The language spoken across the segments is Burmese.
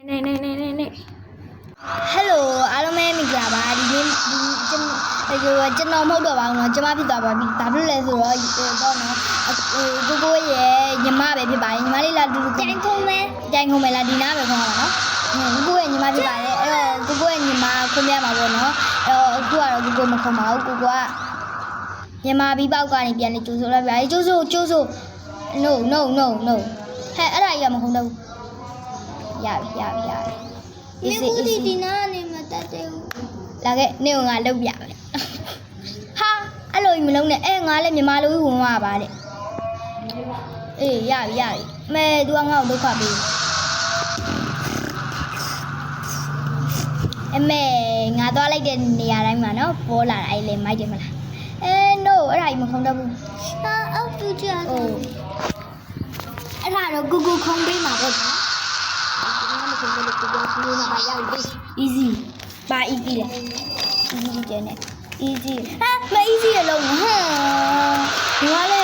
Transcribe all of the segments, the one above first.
နေ Hello အားလုံးပဲမိကြပါဒီနေ့ကျွန်တော်မဟုတ်တော့ပါဘူးเนาะကျမဖြစ်သွားပါပြီဘာဖြစ်လဲဆိုတော့ပေါ့နော်ကိုရဲ့ညီမပဲဖြစ်ပါတယ်ညီမလေးလာတူတိုင်ခုံမယ်လာဒီနားပဲခေါ်ပါနော်ကိုရဲ့ညီမဖြစ်ပါတယ်အဲ့တော့ကိုရဲ့ညီမခုံးပြမှာပေါ့နော်အဲ့တော့အခုကတော့ကိုမခုံပါဘူးကိုကညီမပြီးပေါက်ကနေပြန်လေကျိုးဆိုလိုက်ပါကျိုးဆို no ဟဲ့အဲ့ဒါကြီးကမခုံတော့ဘူးရပြီမင်းဦးဒီနာနေမတတ်သေးဘူးလာခဲ့နေကငါလုပ်ပြမယ်ဟာအဲ့လိုကြီးမလုံးနဲ့ငါလည်းမြန်မာလူကြီးဝင်သွားပါတဲ့အေးရပြီမဲ तू ကငါ့ကိုဒုက္ခပေးမဲငါသွားလိုက်တဲ့နေရာတိုင်းမှာနော်ပေါ်လာအဲ့လေမိုက်တယ်မလားno အဲ့ဒါကြီးမခုံတော့ဘူးဟာအောက်တူချာအိုးအဲ့ဒါတော့ကူခုံပေးမှာပေါ့easy ဘာ easy လဲ easy ကျနေ easy ဟာမ easy ရလုံးဟမ်ဒီကလေ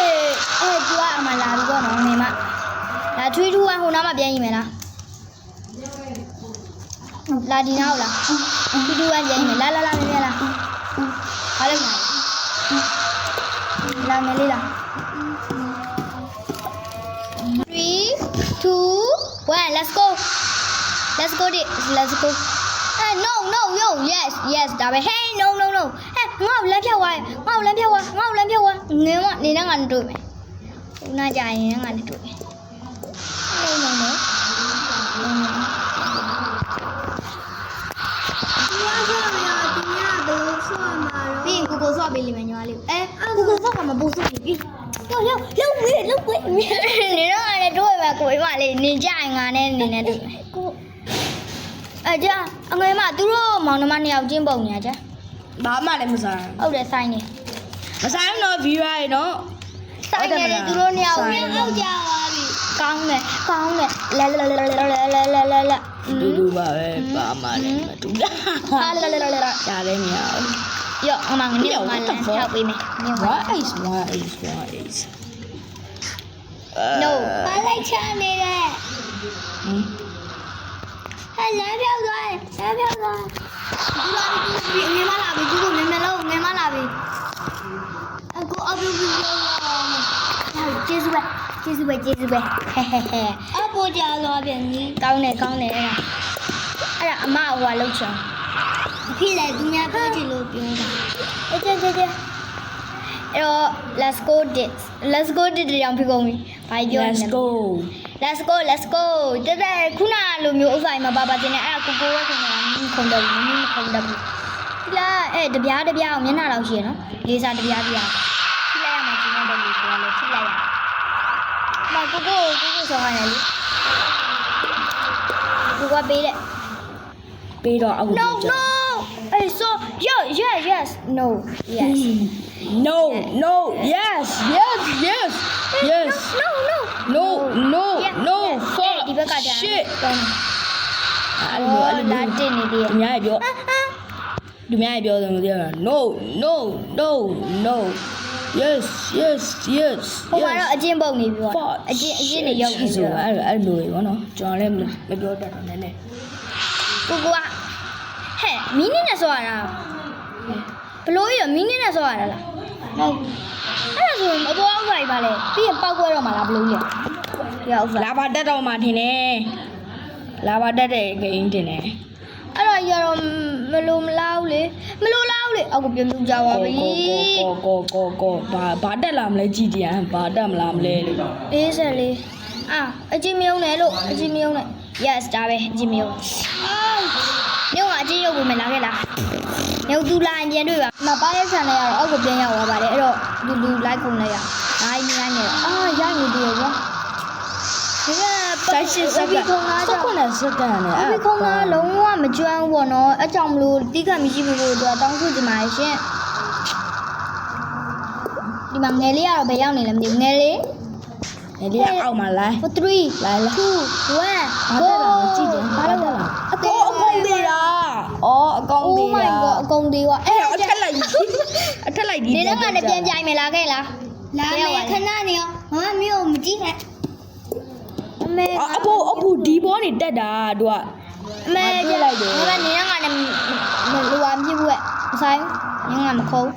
သူကအမှလာပြီးတော့နော်နေမလာထွေးထူးကဟိုနားမှာပြန်ရင်မယ်လားလာဒီနားဟုတ်လားထွေးထူးကပြန်ရင်မယ်လာမြန်လားဘာလဲလာမယ်လေးလား3 2 1 let's go no yes ဒါပဲ hey no ဟဲ့ငါ့ကိုလမ်းဖြတ်သွားနေနဲ့ငါနဲ့တွေ့မယ်ဦးနာကြရင်ငါနဲ့တွေ့မယ် no ပြီးကိုဆော့ပေးလိမ့်မယ်ညီမလေးကိုဆော့ကမပူစုပြီလုံးဝနေတော့ငါနဲ့တွေ့မယ်ကိုမလေးနေကြရင်ငါနဲ့နေနဲ့တွေ့မယ်ကိုကြာအငယ်မသူတို့မောင်နှမနှစ်ယောက်ချင်းပုံနေကြဘာမှလည်းမဆိုင်ဟုတ်တယ်ဆိုင်နေမဆိုင်တော့ view ရယ်နော်ဆိုင်နေသူတို့နှစ်ယောက်အောက်ကြပါပြီကောင်းတယ်လာတူပါပဲဘာမှလည်းမတူတာကြားလည်းမရဘူးရော့အမငနေမှာလမ်းဖြောက်ပေးမယ် what is no ဘာလိုက်ချနေလဲဟဲ့လမ်းပြောက်သွားဒီငယ်မလာပြီသူတို့ငယ်လုံးငယ်မလာပြီအခုအပြုတ်ပြုတ်ရောကျေးဇူးပဲဟဲအပေါ်ကြသွားပြန်ပြီကောင်းတယ်အဲ့ဒါအမဟိုကလှုပ်ချင်ဖြစ်လေသူများပြောချင်လို့ပြောတာကြည့်အဲ့တော့ let's go this တောင်ဖြစ်ကုန်ပြီဘာပြောလဲ let's go တဲ့ခုနလိုမျိုးဥစ္စာမှာပါတင်နေအဲ့ဒါကိုပဲခုံတယ်မခုံတော့ဘူးဒီလားတပြားအောင်မျက်နှာလောက်ရှိရနော်လေးစားတပြားထိလိုက်ရမှာကျင်းတဲ့လူဆိုတော့ထိလိုက်ရမှာကိုဆောင်းရတယ်လေကိုကပေးတော့အခု no so yes no yes no yes noဒီဘက်ကကြာ shit လာတင်နေတယ်သူများပြောတယ်မသိဘူး no yes ဟိုကတော့အကျဉ်းပုံနေပြီပေါ့အကျဉ်းနေရောက်ပြီဆိုအဲ့လိုပဲပေါ့နော်ကျွန်တော်လည်းမပြောတတ်တော့နည်းနည်းကိုကဟဲ့မီးနဲ့ဆောရတာဘလို့ရမီးနဲ့ဆောရတာလားဟုတ်အဲ့ဒါဆိုရင်အပေါ်အောက်ဆိုင်ပါလေပြီးရင်ပောက်ကွဲတော့မှလားဘလို့လဲဒီအောက်ဆိုင်လာပါတက်တော့မှထင်တယ်လာပါတက်တဲ့ဂိမ်းထင်တယ်အဲ့တော့ရတော့မလို့လားလေအခုပြန်ပြကြပါပြီကိုဘာတက်လာမလဲကြည်တရားဘာတက်မလာမလဲလေအေးဆက်လေးအချင်းမြုံနဲ့ yes ဒါပဲအချင်းမြုံညကအချင်းရုပ်ကိုမလာခဲ့လားညသူလာရင်ပြန်တွေ့ပါမပါရဲ့ဆန်လေးကတော့အောက်ကိုပြန်ရောက်သွားပါတယ်အဲ့တော့လူလိုက်ကုန်လိုက်ရနိုင်နေရရနေတယ်ကွာ16စက္ကန့်နဲ့အဲ့ခုံးကလုံးဝမကျွမ်းဘူးပေါ့နော်အကြောင်းမလို့တိခတ်မရှိဘူးလို့တောင်းဆိုကြပါရှင်ဒီမှာငယ်လေးကတော့ဘယ်ရောက်နေလဲမသိဘူးငယ်လေးအောက်မှာလိုက်3 2 1 go ကြည့်တယ်ဘာလို့လဲအကုန်သေးတာအကုန်သေးတာ oh my god အကုန်သေးွာအဲ့အထက်လိုက်ဒီနေတော့ငါနဲ့ပြန်ပြိုင်မယ်လားခဲ့လားလာမယ်ခဏနေရောမမမျိုးမကြည့်နဲ့အဖိုးဒီဘောနေတက်တာတို့က အမေကြည့်လိုက်တယ်ဘာနေငါနဲ့လူဝါမြစ်ဘူးအဆိုင်ငါမခုံး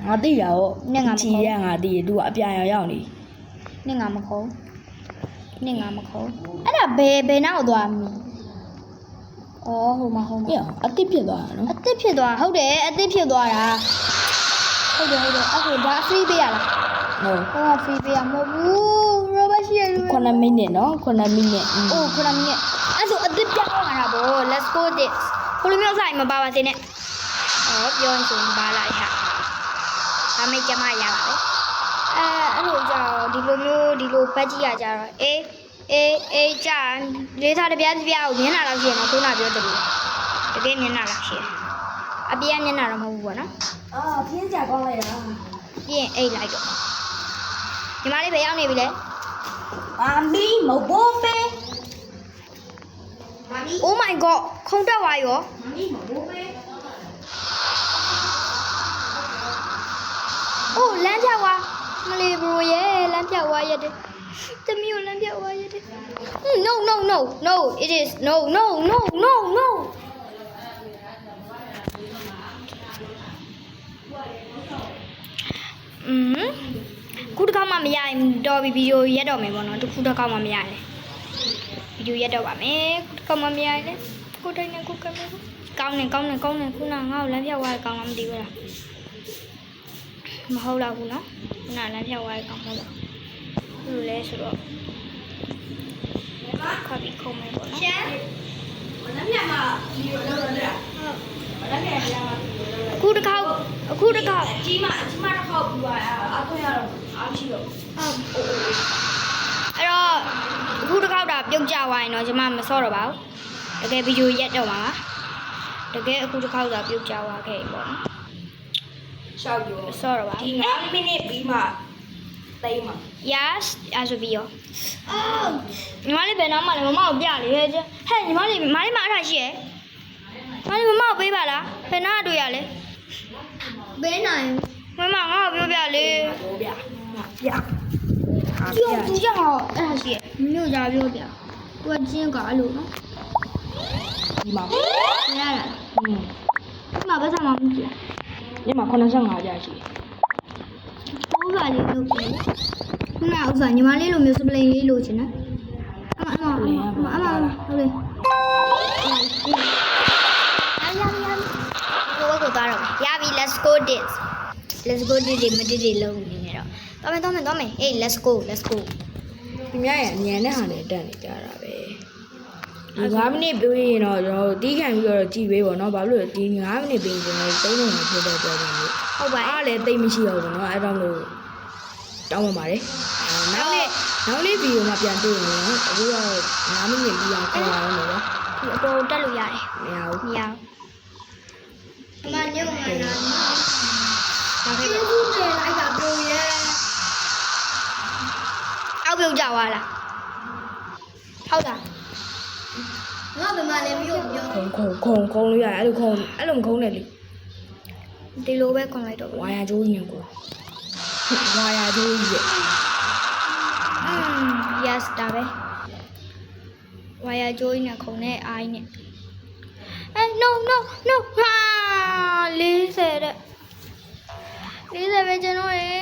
ငါသိတာဟော နဲ့ငါမ ချီ ခုံး ရငါသိရသူကအပြာရောင်ရောက်နေ နဲ့ငါမခုံးနဲ့ငါမခုံးအဲ့ဒါဘယ်နောက်သွားမလဲအော်ဟိုမှာ ဟေ့အတစ်ဖြစ်သွားတာနော် အစ်စ်ဖြစ်သွားဟုတ်တယ်အစ်စ်ဖြစ်သွားတာဟုတ်တယ်အဲ့ဒါဒါ free ပေးရလား ဟုတ် ဟိုက free ပေးရမဟုတ်ဘူးရောဘရှိရလူ 9မိနစ်နော်9မိနစ် အိုးခုနမြင့်အဲ့ဆိုအစ်စ်ပြောင်းလာတာဗော let's go this ဘလိုမျိုးဆိုင်မပါပါစေနဲ့အော်ပြောရင်ဆိုရင်ပါလိုက်ဟာဒါမေးကြမရပါပဲအဲ့လိုကြောင့်ဒီလိုမျိုးဒီလိုပတ်ကြည့်ရကြတော့အေးကြာလေးထားတပြားကိုမျက်နှာလောက်ရှိရနော်ခုနပြောတယ်တကယ်မျက်နှာလောက်ရှိရအပြည့်မျက်နှာတော့မဟုတ်ဘူးဗောနော် အာပြင်းကြကောင်းလိုက်တာ ပြီးရင်အိတ်လိုက်တော့ညီမလေးဘယ်ရောက်နေပြီလဲ မာမီမဘိုးပဲ Oh my god ခုံတက်သွားရော မာမီမဘိုးပဲ အိုးလမ်းပြောက်သွားမလေးဘရိုရဲ့လမ်းပြောက်သွားရတယ်တမီးကိုလမ်းပြောက်သွားရတယ် No it is noခုတစ်ခါမှမရရင်တော့ဗီဒီယိုရက်တော့မယ်ပေါ့နော်တစ်ခုတစ်ခါမှမရရင်ဗီဒီယိုရက်တော့ပါမယ်ခုတစ်ခါမှမရရင်ကိုတိုင်းနဲ့ကိုကမယ်ကောင်းနေခုနငါ့ကိုလမ်းပြောက်သွားကောင်းလားမသိဘူးလားမဟုတ်တော့ဘူးနော်ခုနလမ်းပြောက်သွားကောင်းမဟုတ်တော့ဘယ်လိုလဲဆိုတော့ခါပြီးခုံမယ်ပေါ့နော်ရှမ်းမနှမြမှာဒီလိုလုပ်ရတာဟုတ်မနှမြပြန်မှာအခုတစ်ခါကြီးမတစ်ခါပြီးသွားအခွင့်ရတော့အားရှိတော့အဲ့တော့အခုတစ်ခါတော့ပြုတ်ကြသွားရင်တော့ကျွန်မမစော့တော့ပါဘူးတကယ်ဗီဒီယိုရက်တော့မှာပါတကယ်အခုတစ်ခါတော့ပြုတ်ကြသွားခဲ့ပေါ့နော် ရှောက်ပြော မစော့တော့ပါဘူး ဒီ9မိနစ်ပြီးမှတိတ်မှာ yes အဲ့ဆိုပြီးရောညီမလေးဘယ်တော့မှလည်းမမကိုပြလေဟဲ့ညီမလေးမအားထားရှိရဲ့မလေးမမကိုပေးပါလားဘယ်နာတွေ့ရလဲပေးနိုင်မမငါ့ကိုပြောပြလေ ပြောပြပြအား ကျုပ် ပြ သူကြောင့်အဲ့ဒါရှိရဲ့မြို့ကြပြောပြသူကကျင်းကအဲ့လိုနော် ဒီမှာ ရလားဒီမှာဘာသာမှမကြည့် ဒီမှာ85ကြာရှိ ဥစ္စာလေးလုပ်ပြီခုနဥစ္စာညီမလေးလိုမျိုးစပလိန်လေးလိုချင်နော်အမဟုတ်လေကိုကိုသွားတော့ရပြီ let's go this ဒီမဒီဒီလုံးနေနေတော့သွားမယ် hey let's go သူများရဲ့ညံတဲ့ဟာနဲ့တက်နေကြတာပဲဒီ9မိနစ်ပြီးရင်တော့ကျွန်တော်တို့တီးခံပြီးတော့ကြည်ပေးပေါ့နော်ဘာလို့လဲဒီ9မိနစ်ပြီးကျွန်တော်တို့3မိနစ်ဖြစ်တဲ့အတွက်ကြောင့်ဟုတ်ပါ အားလည်းတိတ်မရှိတော့ဘူးနော်အဲ့တော့လို့တောင်းပါပါတယ်နောက်နေ့ဗီဒီယိုမှာပြန်တွေ့ရင်အခုတော့9မိနစ်ပြီးအောင်ခေါ်ရအောင်လို့နော် ဒီအပေါ်တက်လို့ရတယ် မရဘူး မရဘူးအမညုံငါနာဒါခေတ် ကျေးဇူးတင်လိုက်တာပြောရဲ အောက်ပြုတ်ကြသွားလားဟုတ်လား ငါဘယ်မှာလဲမြို့ပြော ခုံလို့ရတယ်အဲ့လိုမခုံနဲ့လေ ဒီလိုပဲခွန်လိုက်တော့ ဝါယာကျိုးကြီးနဲ့ကိုဝါယာကျိုးကြီးရဲ့ yes ဒါပဲဝါယာကျိုးကြီးနဲ့ခုံနဲ့အိုင်းနဲ့noဟာ40တဲ့40ပဲကျွန်တော်ရဲ့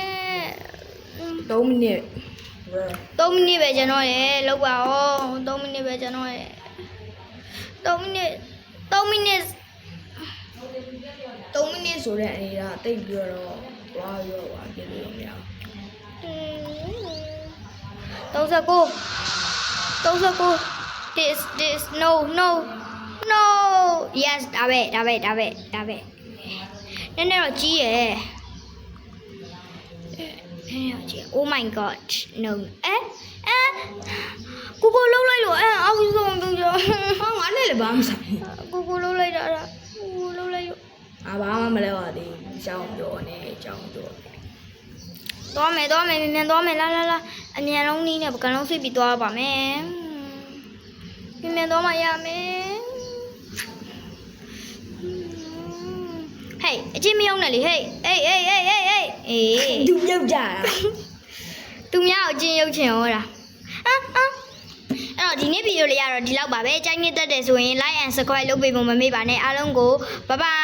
3မိနစ် 3မိနစ်ပဲကျွန်တော်ရဲ့လောက်ပါဦး3မိနစ်ပဲကျွန်တော်ရဲ့3မိနစ်ဆိုတဲ့အနေကတိတ်ပြီးတော့ဝါရောဝါပြလို့မရဘူး 39 this no yes ဒါပဲနည်းနည်းတော့ကြီးရယ်oh my god no ကိုလုံးလိုက်လို့အောက်ဆုံးပြုံးကြ ဟောငါနဲ့လည်းဘာမှမဆိုင် ကိုလုံးလိုက်တာကိုလုံးလိုက်လို့ အာဘာမှမလဲပါသေးဘူးကြောင်းပြောနေကြောင်းပြော သွားမယ်မြန်သွားမယ်လာအမြန်လုံးနီးနဲ့ပကံလုံးဆွေးပြီးသွားပါမယ်မြန်သွားမှရမယ်ဟေးအချင်းမရောက်နဲ့လေဟေးအေး သူပြုတ်ကြတာ သူများကိုအချင်းရုပ်ချင်ဟောတာအဲ့တော့ တော့ဒီနေ့ဗီဒီယိုလေးကတော့ဒီလောက်ပါပဲကြိုက်နေတတ်တယ်ဆိုရင် like and subscribe လုပ်ပေးဖို့မမေ့ပါနဲ့အားလုံးကို bye bye